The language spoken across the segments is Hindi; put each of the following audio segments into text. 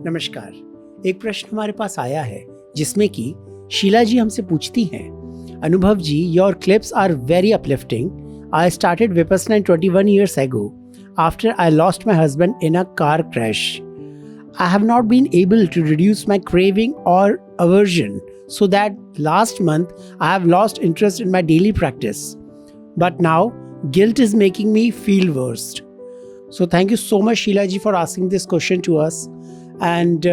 नमस्कार। एक प्रश्न हमारे पास आया है जिसमें कि शीला जी हमसे पूछती हैं, Anubhav ji, your clips are very uplifting. I started Vipassana 21 years ago after I lost my husband in a car crash. I have not been able to reduce my craving or aversion, so that last month I have lost interest in my daily practice. But now guilt is making me feel worse. So thank you so much, Sheila ji, for asking this question to us. And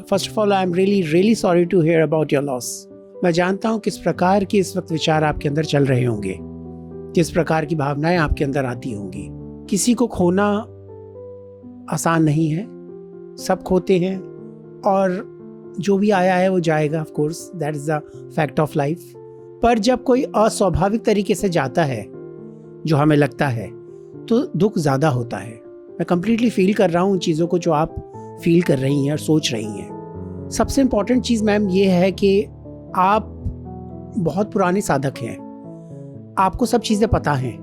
first of all, I'm really sorry to hear about your loss. मैं जानता हूँ किस प्रकार के इस वक्त विचार आपके अंदर चल रहे होंगे, किस प्रकार की भावनाएं आपके अंदर आती होंगी। किसी को खोना आसान नहीं है, सब खोते हैं और जो भी आया है वो जाएगा, of course that is the fact of life. पर जब कोई अस्वाभाविक तरीके से जाता है जो हमें लगता है तो दुख ज़्यादा होता है। मैं कंप्लीटली फील कर रहा हूँ उन चीज़ों को जो आप फील कर रही हैं और सोच रही हैं। सबसे इम्पॉर्टेंट चीज़ मैम ये है कि आप बहुत पुराने साधक हैं, आपको सब चीज़ें पता हैं।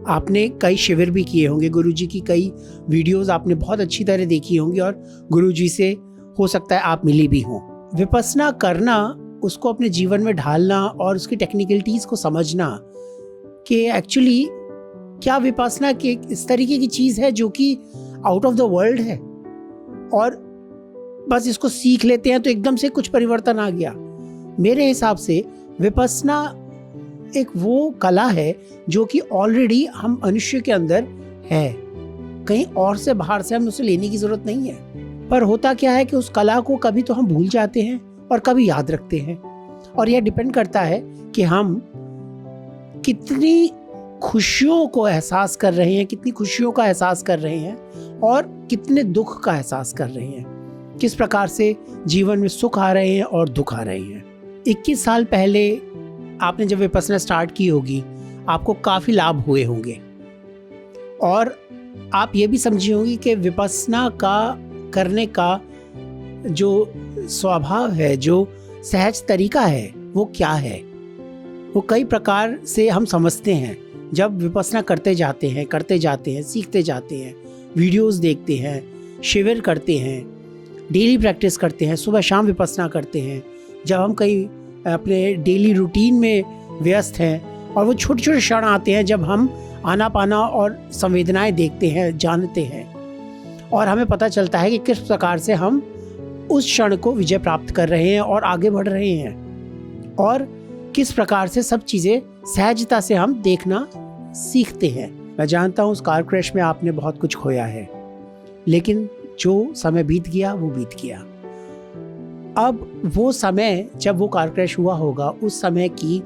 आपने कई शिविर भी किए होंगे, गुरुजी की कई वीडियोस आपने बहुत अच्छी तरह देखी होंगी और गुरुजी से हो सकता है आप मिली भी हों। विपस्सना करना, उसको अपने जीवन में ढालना और उसकी टेक्निकलिटीज़ को समझना कि एक्चुअली क्या विपस्सना की इस तरीके की चीज़ है जो कि आउट ऑफ द वर्ल्ड है और बस इसको सीख लेते हैं तो एकदम से कुछ परिवर्तन आ गया। मेरे हिसाब से विपस्सना एक वो कला है जो कि ऑलरेडी हम मनुष्य के अंदर है, कहीं और से बाहर से हम उसे लेने की जरूरत नहीं है। पर होता क्या है कि उस कला को कभी तो हम भूल जाते हैं और कभी याद रखते हैं, और यह डिपेंड करता है कि हम कितनी खुशियों को एहसास कर रहे हैं, कितनी खुशियों का एहसास कर रहे हैं और कितने दुख का एहसास कर रहे हैं, किस प्रकार से जीवन में सुख आ रहे हैं और दुख आ रहे हैं। 21 साल पहले आपने जब विपस्सना स्टार्ट की होगी, आपको काफ़ी लाभ हुए होंगे और आप ये भी समझी होंगी कि विपस्सना का करने का जो स्वभाव है, जो सहज तरीका है, वो क्या है। वो कई प्रकार से हम समझते हैं। जब विपस्सना करते जाते हैं, सीखते जाते हैं, वीडियोस देखते हैं, शिविर करते हैं, डेली प्रैक्टिस करते हैं, सुबह शाम विपस्सना करते हैं, जब हम कहीं अपने डेली रूटीन में व्यस्त हैं और वो छोटे छोटे क्षण आते हैं जब हम आनापाना और संवेदनाएं देखते हैं, जानते हैं और हमें पता चलता है कि किस प्रकार से हम उस क्षण को विजय प्राप्त कर रहे हैं और आगे बढ़ रहे हैं और किस प्रकार से सब चीज़ें सहजता से हम देखना सीखते हैं। मैं जानता हूँ उस कार क्रैश में आपने बहुत कुछ खोया है, लेकिन जो समय बीत गया वो बीत गया। अब वो समय जब वो कार क्रैश हुआ होगा, उस समय की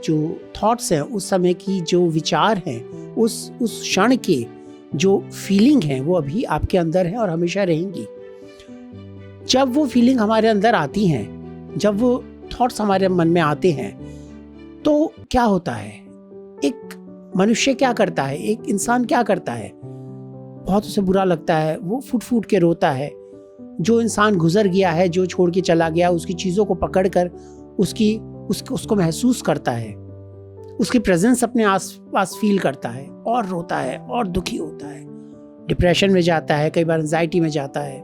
जो थॉट्स हैं, उस समय की जो विचार हैं, उस क्षण के जो फीलिंग हैं, वो अभी आपके अंदर हैं और हमेशा रहेंगी। जब वो फीलिंग हमारे अंदर आती हैं, जब वो थॉट्स हमारे मन में आते हैं, तो क्या होता है, एक मनुष्य क्या करता है, एक इंसान क्या करता है, बहुत उसे बुरा लगता है, वो फूट फूट के रोता है। जो इंसान गुजर गया है, जो छोड़ के चला गया, उसकी चीज़ों को पकड़कर उसको महसूस करता है, उसकी प्रेजेंस अपने आसपास फील करता है और रोता है और दुखी होता है, डिप्रेशन में जाता है, कई बार एंजाइटी में जाता है,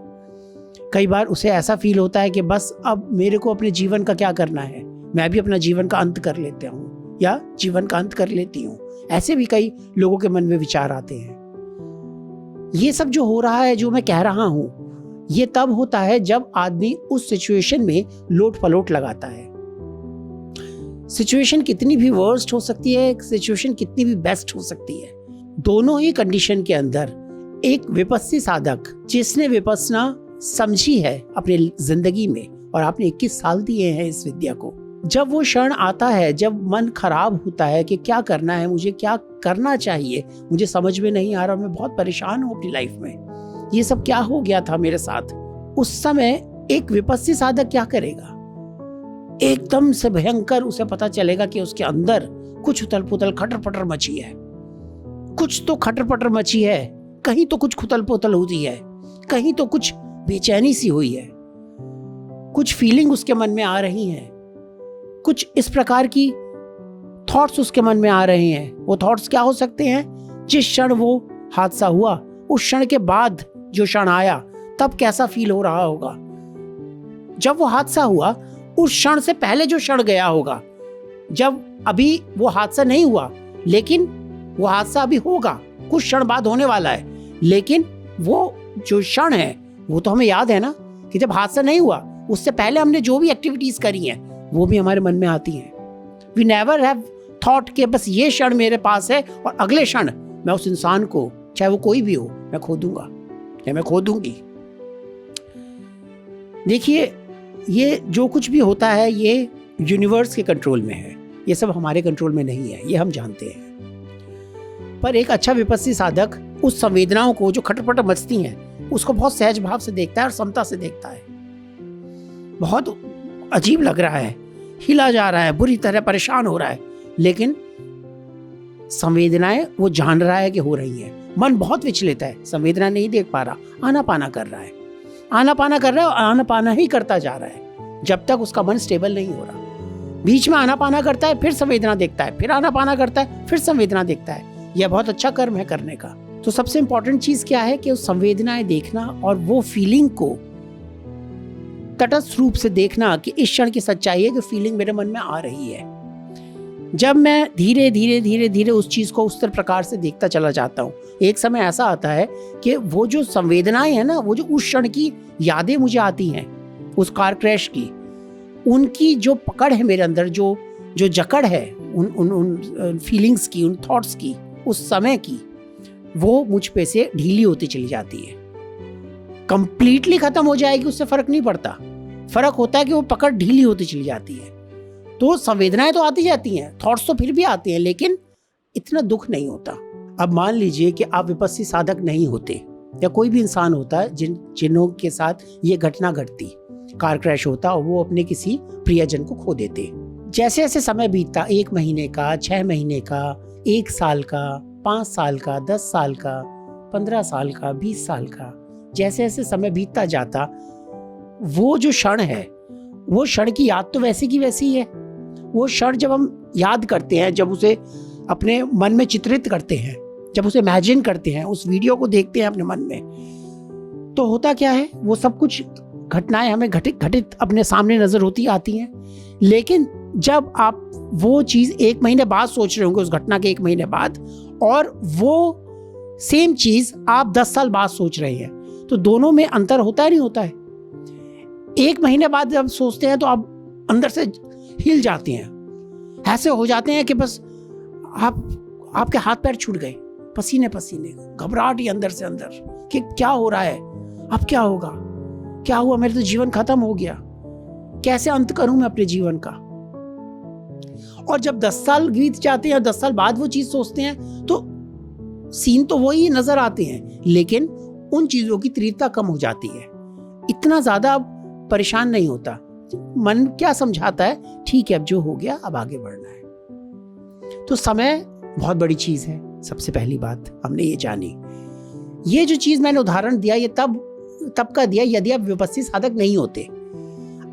कई बार उसे ऐसा फील होता है कि बस अब मेरे को अपने जीवन का क्या करना है, मैं भी अपना जीवन का अंत कर लेता हूँ या जीवन का अंत कर लेती हूँ। ऐसे भी कई लोगों के मन में विचार आते हैं। ये सब जो हो रहा है, जो मैं कह रहा हूँ, ये तब होता है जब आदमी उस सिचुएशन में लोट पलोट लगाता है। सिचुएशन कितनी भी वर्स्ट हो सकती है, सिचुएशन कितनी भी बेस्ट हो सकती है, दोनों ही कंडीशन के अंदर एक विपस्सी साधक जिसने विपस्सना समझी है अपनी जिंदगी में, और आपने 21 साल दिए हैं इस विद्या को, जब वो क्षण आता है, जब मन खराब होता है कि क्या करना है, मुझे क्या करना चाहिए, मुझे समझ में नहीं आ रहा, मैं बहुत परेशान हूँ अपनी लाइफ में, ये सब क्या हो गया था मेरे साथ। उस समय एक विपस्सी साधक क्या करेगा, एकदम से भयंकर उसे पता चलेगा कि उसके अंदर कुछ उथल पुथल खटर पटर मची है, कुछ तो खटर पटर मची है, कहीं तो कुछ खुतल पुथल होती है, कहीं तो कुछ बेचैनी सी हुई है, कुछ फीलिंग उसके मन में आ रही हैं, कुछ इस प्रकार की थॉट्स उसके मन में आ रहे हैं। वो थॉट्स क्या हो सकते हैं, जिस क्षण वो हादसा हुआ, उस क्षण के बाद जो क्षण आया, तब कैसा फील हो रहा होगा। जब वो हादसा हुआ उस क्षण से पहले जो क्षण गया होगा, जब अभी वो हादसा नहीं हुआ लेकिन वो हादसा अभी होगा, कुछ क्षण बाद होने वाला है, लेकिन वो जो क्षण है वो तो हमें याद है ना कि जब हादसा नहीं हुआ उससे पहले हमने जो भी एक्टिविटीज करी हैं वो भी हमारे मन में आती हैं। वी नेवर हैव थॉट कि बस ये क्षण मेरे पास है और अगले क्षण मैं उस इंसान को, चाहे वो कोई भी हो, मैं खो दूंगा या मैं खो दूंगी। देखिए, ये जो कुछ भी होता है ये यूनिवर्स के कंट्रोल में है, ये सब हमारे कंट्रोल में नहीं है, ये हम जानते हैं। पर एक अच्छा विपस्सी साधक उस संवेदनाओं को जो खटपट मचती हैं उसको बहुत सहज भाव से देखता है और समता से देखता है। बहुत अजीब लग रहा है, हिला जा रहा है, बुरी तरह परेशान हो रहा है, लेकिन संवेदनाएं वो जान रहा है कि हो रही है। मन बहुत विचलित है, संवेदना नहीं देख पा रहा, आनापाना कर रहा है, आनापाना कर रहा है और आनापाना ही करता जा रहा है जब तक उसका मन स्टेबल नहीं हो रहा। बीच में आनापाना करता है, फिर संवेदना देखता है, फिर आनापाना करता है, फिर संवेदना देखता है। यह बहुत अच्छा कर्म है करने का। तो सबसे इंपॉर्टेंट चीज क्या है कि उस संवेदनाएं देखना और वो फीलिंग को तटस्थ रूप से देखना कि इस क्षण की सच्चाई है कि फीलिंग मेरे मन में आ रही है। जब मैं धीरे धीरे धीरे धीरे उस चीज को उस प्रकार से देखता चला जाता हूँ, एक समय ऐसा आता है कि वो जो संवेदनाएं हैं ना, वो जो उस क्षण की यादें मुझे आती हैं उस कार क्रैश की, उनकी जो पकड़ है मेरे अंदर, जो जकड़ है उन फीलिंग्स की, उन थॉट्स की, उस समय की, वो मुझ पे से ढीली होती चली जाती है। कंप्लीटली खत्म हो जाएगी उससे फर्क नहीं पड़ता, फर्क होता है कि वो पकड़ ढीली होती चली जाती है। तो संवेदनाएं तो आती जाती हैं, थॉट्स तो फिर भी आते हैं, लेकिन इतना दुख नहीं होता। अब मान लीजिए कि आप विपस्सी साधक नहीं होते या कोई भी इंसान होता है जिन्हों के साथ ये घटना घटती, कार क्रैश होता और वो अपने किसी प्रियजन को खो देते। जैसे जैसे समय बीतता, 1 महीने का, 6 महीने का, 1 साल का, 5 साल का, 10 साल का, 15 साल का, 20 साल का, जैसे जैसे समय बीतता जाता, वो जो क्षण है, वो क्षण की याद तो वैसी की वैसी है। वो क्षण जब हम याद करते हैं, जब उसे अपने मन में चित्रित करते हैं, जब उसे इमेजिन करते हैं, उस वीडियो को देखते हैं अपने मन में, तो होता क्या है, वो सब कुछ घटनाएं हमें घटित अपने सामने नजर होती आती हैं। लेकिन जब आप वो चीज 1 महीने बाद सोच रहे होंगे, उस घटना के 1 महीने बाद, और वो सेम चीज आप 10 साल बाद सोच रहे हैं, तो दोनों में अंतर होता है नहीं होता है। 1 महीने बाद जब सोचते हैं तो आप अंदर से हिल जाते हैं, ऐसे हो जाते हैं कि बस आपके हाथ पैर छूट गए, पसीने पसीने, घबराहट ही अंदर से अंदर कि क्या हो रहा है, अब क्या होगा, क्या हुआ, मेरे तो जीवन खत्म हो गया, कैसे अंत करूं मैं अपने जीवन का। और जब 10 साल बीत जाते हैं, 10 साल बाद वो चीज सोचते हैं, तो सीन तो वही नजर आते हैं, लेकिन उन चीजों की तीव्रता कम हो जाती है, इतना ज्यादा परेशान नहीं होता। मन क्या समझाता है, ठीक है अब जो हो गया, अब आगे बढ़ना है। तो समय बहुत बड़ी चीज है। सबसे पहली बात हमने ये जानी, ये जो चीज मैंने उदाहरण दिया, ये तब का दिया यदि आप विपस्सी साधक नहीं होते।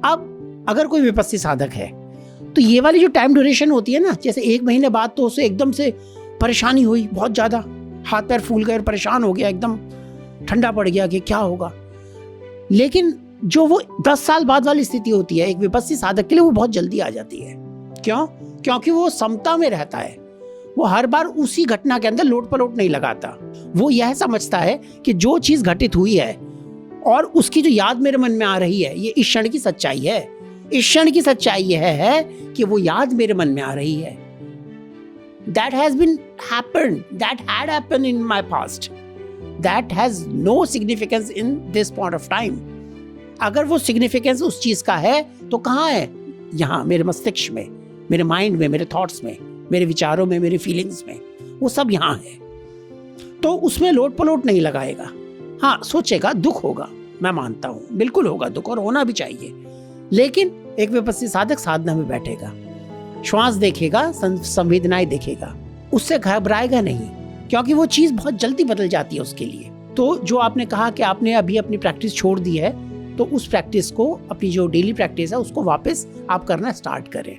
अब अगर कोई विपस्सी साधक है तो ये वाली जो टाइम ड्यूरेशन होती है ना, जैसे 1 महीने बाद तो उसे एकदम से परेशानी हुई, बहुत ज्यादा हाथ पैर फूल गए, परेशान हो गया, एकदम ठंडा पड़ गया कि क्या होगा। लेकिन जो वो 10 साल बाद वाली स्थिति होती है एक विपस्सी साधक के लिए, वो बहुत जल्दी आ जाती है। क्यों? क्योंकि वो समता में रहता है, वो हर बार उसी घटना के अंदर लोट पलोट नहीं लगाता। वो यह समझता है कि जो चीज घटित हुई है और उसकी जो याद मेरे मन में आ रही है, ये इस क्षण की सच्चाई है। इस क्षण की सच्चाई यह है कि वो याद मेरे मन में आ रही है। That has been happened, that had happened in my past, that has no significance in this point of time. अगर वो सिग्निफिकेंस उस चीज का है तो कहाँ है? यहाँ मेरे मस्तिष्क में, मेरे माइंड में, मेरे थॉट्स में, मेरे विचारों में, मेरी फीलिंग्स में, वो सब यहाँ है। तो उसमें लोट पलोट नहीं लगाएगा। हाँ, सोचेगा, दुख होगा, मैं मानता हूँ, बिल्कुल होगा दुख और होना भी चाहिए। लेकिन एक विपस्सी साधक साधना में बैठेगा, श्वास देखेगा, संवेदनाएं देखेगा, उससे घबराएगा नहीं, क्योंकि वो चीज बहुत जल्दी बदल जाती है उसके लिए। तो जो आपने कहा कि आपने अभी अपनी प्रैक्टिस छोड़ दी है, तो उस प्रैक्टिस को, अपनी जो डेली प्रैक्टिस है, उसको वापस आप करना स्टार्ट करें।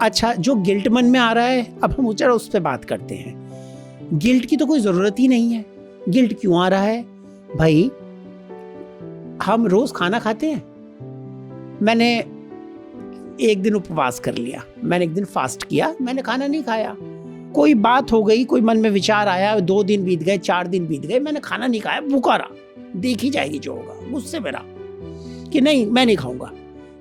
अच्छा, जो गिल्ट मन में आ रहा है, अब हम उस पर बात करते हैं। गिल्ट की तो कोई जरूरत ही नहीं है। गिल्ट क्यों आ रहा है भाई? हम रोज खाना खाते हैं। मैंने एक दिन उपवास कर लिया, मैंने एक दिन फास्ट किया, मैंने खाना नहीं खाया। कोई बात हो गई, कोई मन में विचार आया, 2 दिन बीत गए, 4 दिन बीत गए, मैंने खाना नहीं खाया, भूखा रहा। देखी जाएगी जो होगा, गुस्से में रहा कि नहीं मैं नहीं खाऊंगा।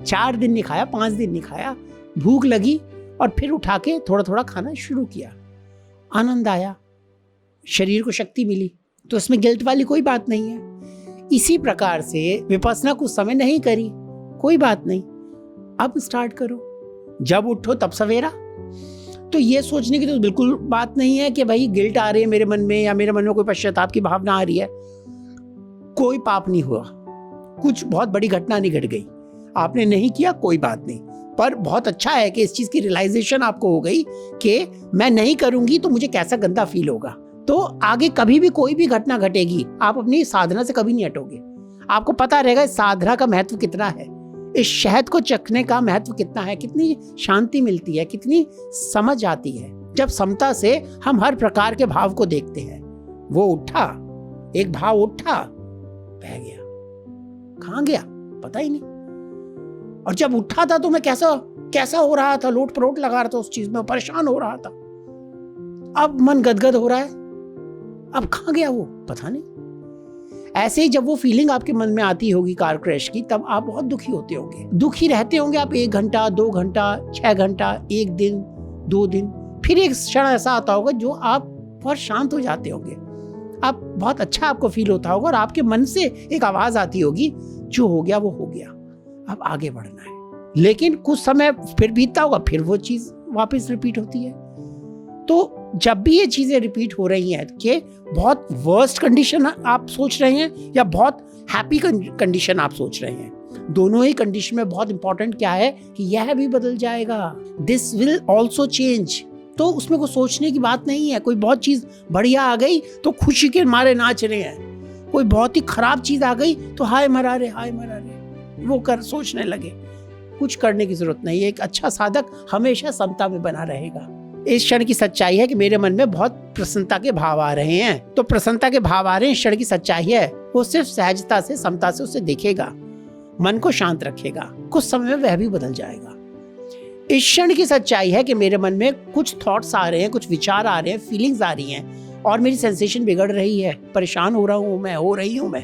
4 दिन नहीं खाया, 5 दिन नहीं खाया, भूख लगी और फिर उठा के थोड़ा थोड़ा खाना शुरू किया। आनंद आया, शरीर को शक्ति मिली, तो इसमें गिल्ट वाली कोई बात नहीं है। इसी प्रकार से विपස්සना कुछ समय नहीं करी, कोई बात नहीं, अब स्टार्ट करो। जब उठो तब सवेरा। तो ये सोचने की तो बिल्कुल बात नहीं है कि भाई गिल्ट आ रही है मेरे मन में, या मेरे मन में कोई पश्चाताप की भावना आ रही है। कोई पाप नहीं हुआ, कुछ बहुत बड़ी घटना नहीं घट गई, आपने नहीं किया, कोई बात नहीं। पर बहुत अच्छा है कि इस चीज की रियलाइजेशन आपको हो गई कि मैं नहीं करूंगी तो मुझे कैसा गंदा फील होगा। तो आगे कभी भी कोई भी घटना घटेगी, आप अपनी साधना से कभी नहीं हटोगे। आपको पता रहेगा इस साधना का महत्व कितना है, इस शहद को चखने का महत्व कितना है, कितनी शांति मिलती है, कितनी समझ आती है। जब समता से हम हर प्रकार के भाव को देखते हैं। वो उठा, एक भाव उठा, बह गया, कहाँ गया पता ही नहीं। और जब उठा था तो मैं कैसा हो रहा था, लोट परोट लगा रहा था उस चीज में, परेशान हो रहा था। अब मन गदगद हो रहा है, अब कहाँ गया वो पता नहीं। ऐसे ही जब वो फीलिंग आपके मन में आती होगी कार क्रैश की, तब आप बहुत दुखी होते होंगे, दुखी रहते होंगे आप 1 घंटा, 2 घंटा, 6 घंटा, 1 दिन, 2 दिन, फिर एक क्षण ऐसा आता होगा जो आप बहुत शांत हो जाते होंगे, आप बहुत अच्छा आपको फील होता होगा और आपके मन से एक आवाज आती होगी, जो हो गया वो हो गया, अब आगे बढ़ना है। लेकिन कुछ समय फिर बीतता होगा, फिर वो चीज वापस रिपीट होती है। तो जब भी ये चीजें रिपीट हो रही हैं कि बहुत वर्स्ट कंडीशन आप सोच रहे हैं या बहुत हैप्पी कंडीशन आप सोच रहे हैं, दोनों ही कंडीशन में बहुत इंपॉर्टेंट क्या है कि यह भी बदल जाएगा, दिस विल ऑल्सो चेंज। तो उसमें कोई सोचने की बात नहीं है। कोई बहुत चीज बढ़िया आ गई तो खुशी के मारे नाच रहे हैं, कोई बहुत ही खराब चीज आ गई तो हाय मरा रहे, वो कर सोचने लगे। कुछ करने की जरूरत नहीं है। एक अच्छा साधक हमेशा समता में बना रहेगा। इस क्षण की सच्चाई है कि मेरे मन में बहुत प्रसन्नता के भाव आ रहे हैं, तो प्रसन्नता के भाव आ रहे हैं, इस क्षण की सच्चाई है। वो सिर्फ सहजता से, समता से उसे देखेगा, मन को शांत रखेगा, कुछ समय में वह भी बदल जाएगा। इस क्षण की सच्चाई है कि मेरे मन में कुछ थॉट्स आ रहे हैं, कुछ विचार आ रहे हैं, फीलिंग्स आ रही हैं और मेरी सेंसेशन बिगड़ रही है, परेशान हो रहा हूँ मैं, हो रही हूँ मैं।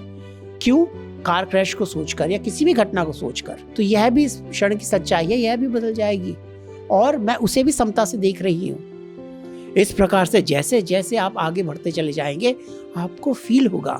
क्यों? कार क्रैश को सोचकर या किसी भी घटना को सोचकर। तो यह भी इस क्षण की सच्चाई है, यह भी बदल जाएगी और मैं उसे भी समता से देख रही हूँ। इस प्रकार से जैसे जैसे आप आगे बढ़ते चले जाएंगे, आपको फील होगा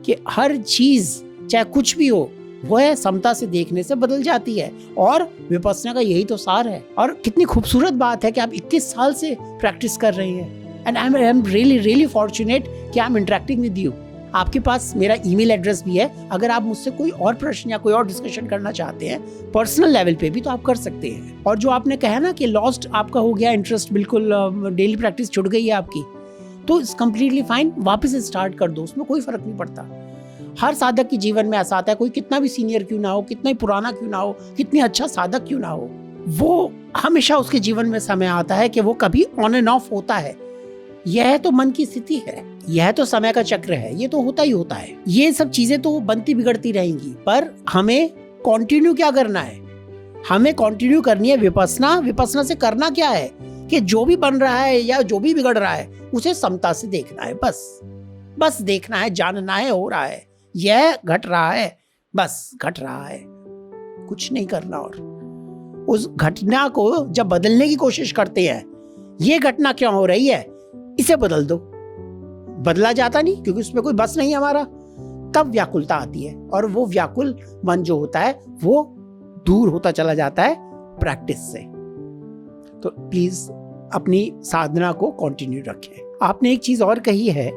कि हर चीज चाहे कुछ भी हो, वह समता से देखने से बदल जाती है। और विपස්සना का यही तो सार है। और कितनी खूबसूरत बात है कि आप 21 साल से प्रैक्टिस कर रहे हैं। And I am really fortunate कि I am interacting with you. आपके पास मेरा ईमेल एड्रेस भी है। अगर आप मुझसे कोई और प्रश्न या कोई और डिस्कशन करना चाहते हैं पर्सनल लेवल पे भी, तो आप कर सकते हैं। और जो आपने कहा ना कि लॉस्ट आपका हो गया इंटरेस्ट, बिल्कुल डेली प्रैक्टिस छूट गई है आपकी, तो इट्स कम्प्लीटली फाइन, वापस स्टार्ट कर दो, उसमें कोई फर्क नहीं पड़ता। हर साधक के जीवन में ऐसा आता है, कोई कितना भी सीनियर क्यों ना हो, कितना ही पुराना क्यों ना हो, कितनी अच्छा साधक क्यों ना हो, वो हमेशा उसके जीवन में समय आता है कि वो कभी ऑन एंड ऑफ होता है। यह तो मन की स्थिति है, यह तो समय का चक्र है, ये तो होता ही होता है। ये सब चीजें तो बनती बिगड़ती रहेंगी, पर हमें कंटिन्यू क्या करना है? हमें कंटिन्यू करनी है विपස්සना। विपස්සना से करना क्या है कि जो भी बन रहा है या जो भी बिगड़ रहा है उसे समता से देखना है। बस देखना है, जानना है, हो रहा है, यह घट रहा है, बस घट रहा है, कुछ नहीं करना। और उस घटना को जब बदलने की कोशिश करते हैं, ये घटना क्यों हो रही है, इसे बदल दो। बदला जाता नहीं क्योंकि उसमें कोई बस नहीं हमारा। तब व्याकुलता आती है और वो व्याकुल मन जो होता है वो दूर होता चला जाता है प्रैक्टिस से। तो प्लीज अपनी साधना को कंटिन्यू रखें। आपने एक चीज और कही है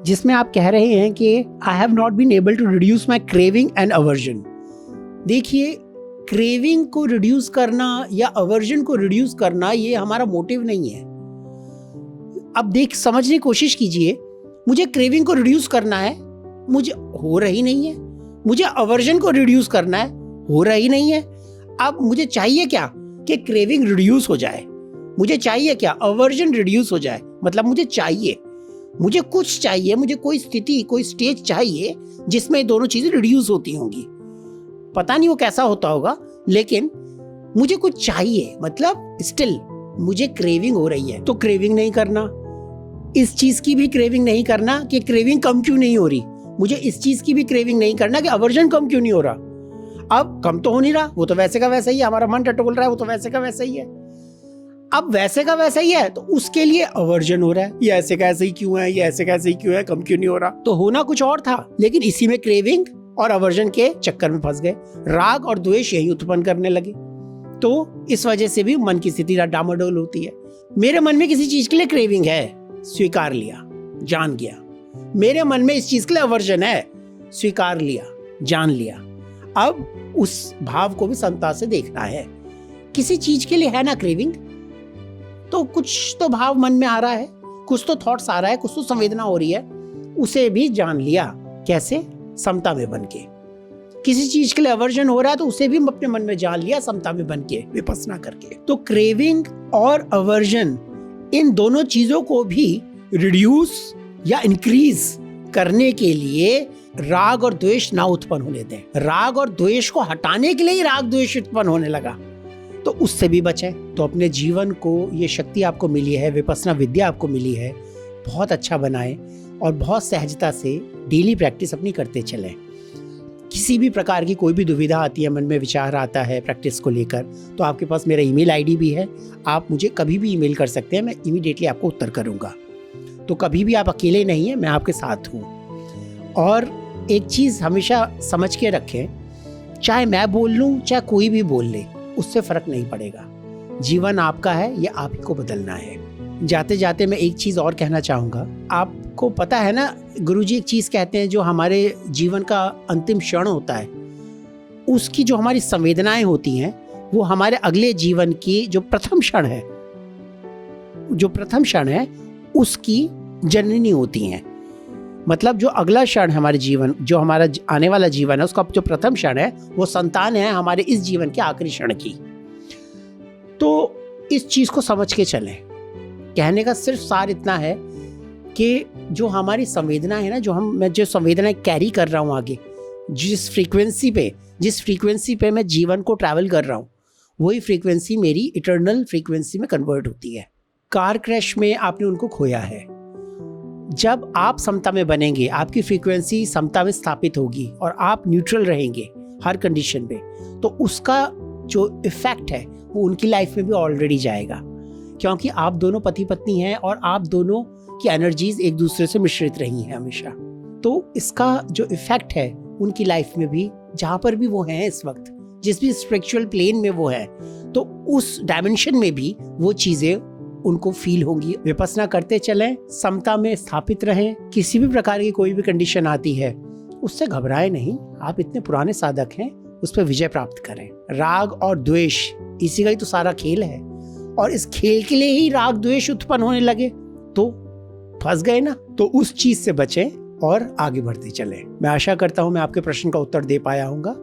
जिसमें आप कह रहे हैं कि I have not been able to reduce my craving and aversion. देखिए, क्रेविंग को रिड्यूस करना या अवर्जन को रिड्यूस करना ये हमारा मोटिव नहीं है। अब समझने की कोशिश कीजिए, मुझे क्रेविंग को रिड्यूस करना है, मुझे हो रही नहीं है। मुझे अवर्जन को रिड्यूस करना है, हो रही नहीं है। अब मुझे चाहिए क्या कि क्रेविंग रिड्यूस हो जाए, मुझे चाहिए क्या, अवर्जन रिड्यूस हो जाए। मतलब मुझे चाहिए मुझे कुछ चाहिए, मुझे कोई स्थिति, कोई स्टेज चाहिए जिसमें ये दोनों चीजें रिड्यूस होती होंगी। पता नहीं वो कैसा होता होगा, लेकिन मुझे कुछ चाहिए, मतलब स्टिल मुझे क्रेविंग हो रही है। तो क्रेविंग नहीं करना, इस चीज की भी क्रेविंग नहीं करना कि क्रेविंग कम क्यों नहीं हो रही, मुझे इस चीज की भी क्रेविंग नहीं करना कि अवर्जन कम क्यों नहीं हो रहा। अब कम तो हो नहीं रहा, वो तो वैसे का वैसा ही है, हमारा मन टटोल रहा है, वो तो वैसे का वैसा ही है। अब वैसे का वैसा ही है तो उसके लिए अवर्जन हो रहा है, ये ऐसे का ऐसे ही क्यों है, ये ऐसे का ऐसे ही क्यों है, कम क्यों नहीं हो रहा। तो होना कुछ और था, लेकिन इसी में क्रेविंग और अवर्जन के चक्कर में फंस गए, राग और द्वेष यही उत्पन्न करने लगे। तो इस वजह से भी मन की स्थिति डामाडोल होती है। मेरे मन में किसी चीज के लिए क्रेविंग है, स्वीकार लिया, जान गया। मेरे मन में इस चीज के लिए अवर्जन है, स्वीकार लिया, जान लिया। अब उस भाव को भी समता से देखना है। किसी चीज के लिए है ना क्रेविंग, तो कुछ तो भाव मन में आ रहा है, कुछ तो थॉट्स आ रहा है, कुछ तो संवेदना हो रही है, उसे भी जान लिया। कैसे? समता में बन के। किसी चीज के लिए अवर्जन हो रहा है तो उसे भी अपने मन में जान लिया, समता में बन के, विपස්සना करके। तो क्रेविंग और अवर्जन, इन दोनों चीजों को भी रिड्यूस या इंक्रीज करने के लिए राग और द्वेष ना उत्पन्न होने दें। राग और द्वेष को हटाने के लिए ही राग द्वेष उत्पन्न होने लगा, तो उससे भी बचें। तो अपने जीवन को, ये शक्ति आपको मिली है, विपස්සना विद्या आपको मिली है, बहुत अच्छा बनाएं और बहुत सहजता से डेली प्रैक्टिस अपनी करते चलें। किसी भी प्रकार की कोई भी दुविधा आती है, मन में विचार आता है प्रैक्टिस को लेकर, तो आपके पास मेरा ईमेल आईडी भी है, आप मुझे कभी भी ईमेल कर सकते हैं, मैं इमीडिएटली आपको उत्तर करूंगा। तो कभी भी आप अकेले नहीं हैं, मैं आपके साथ हूँ। और एक चीज़ हमेशा समझ के रखें, चाहे मैं बोल लूँ चाहे कोई भी बोल ले, उससे फर्क नहीं पड़ेगा। जीवन आपका है, ये आप ही को बदलना है। जाते जाते मैं एक चीज़ और कहना चाहूँगा। आपको पता है ना, गुरुजी एक चीज़ कहते हैं, जो हमारे जीवन का अंतिम क्षण होता है, उसकी जो हमारी संवेदनाएं होती हैं, वो हमारे अगले जीवन की जो प्रथम क्षण है उसकी जननी होती हैं। मतलब जो अगला क्षण है हमारे जीवन, जो हमारा आने वाला जीवन है, उसका जो प्रथम क्षण है वो संतान है हमारे इस जीवन के आखिरी क्षण की। तो इस चीज को समझ के चलें। कहने का सिर्फ सार इतना है कि जो हमारी संवेदना है ना, मैं जो संवेदनाएं कैरी कर रहा हूँ आगे, जिस फ्रीक्वेंसी पे मैं जीवन को ट्रैवल कर रहा हूँ, वही फ्रीक्वेंसी मेरी इटर्नल फ्रीक्वेंसी में कन्वर्ट होती है। कार क्रैश में आपने उनको खोया है, जब आप समता में बनेंगे, आपकी फ्रीक्वेंसी समता में स्थापित होगी और आप न्यूट्रल रहेंगे हर कंडीशन में, तो उसका जो इफेक्ट है वो उनकी लाइफ में भी ऑलरेडी जाएगा, क्योंकि आप दोनों पति पत्नी हैं और आप दोनों की एनर्जीज एक दूसरे से मिश्रित रही हैं हमेशा। तो इसका जो इफेक्ट है उनकी लाइफ में भी, जहाँ पर भी वो हैं इस वक्त, जिस भी स्पिरिचुअल प्लेन में वो है, तो उस डायमेंशन में भी वो चीज़ें उनको फील होंगी। विपස්සना करते चलें, समता में स्थापित रहें। किसी भी प्रकार की कोई भी कंडीशन आती है, उससे घबराएं नहीं, आप इतने पुराने साधक हैं, उस पर विजय प्राप्त करें। राग और द्वेष, इसी का ही तो सारा खेल है, और इस खेल के लिए ही राग द्वेष उत्पन्न होने लगे, तो फंस गए ना। तो उस चीज से बचें और आगे बढ़ते चलें। मैं आशा करता हूं मैं आपके प्रश्न का उत्तर दे पाया हूँगा।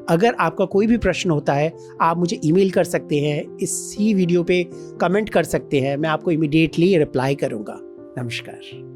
अगर आपका कोई भी प्रश्न होता है, आप मुझे ईमेल कर सकते हैं, इसी वीडियो पे कमेंट कर सकते हैं, मैं आपको इमीडिएटली रिप्लाई करूँगा। नमस्कार।